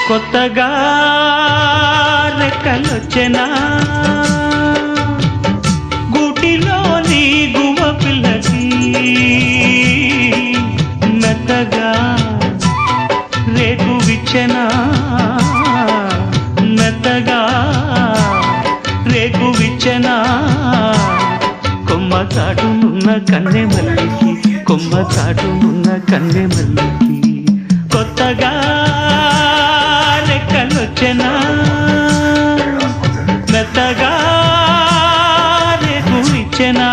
కొత్తగా రెక్కలొచ్చెనా గూటిలోని గువ్వ పిల్లకి మెత్తగా రేకు విచ్చెనా మెత్తగా రేకు విచ్చెనా కొమ్మ చాటునున్న కన్నె మల్లికి కొమ్మ చాటునున్న కన్నె మల్లికి కొత్తగా రెక్కలొచ్చెనా మెత్తగా రేకు విచ్చెనా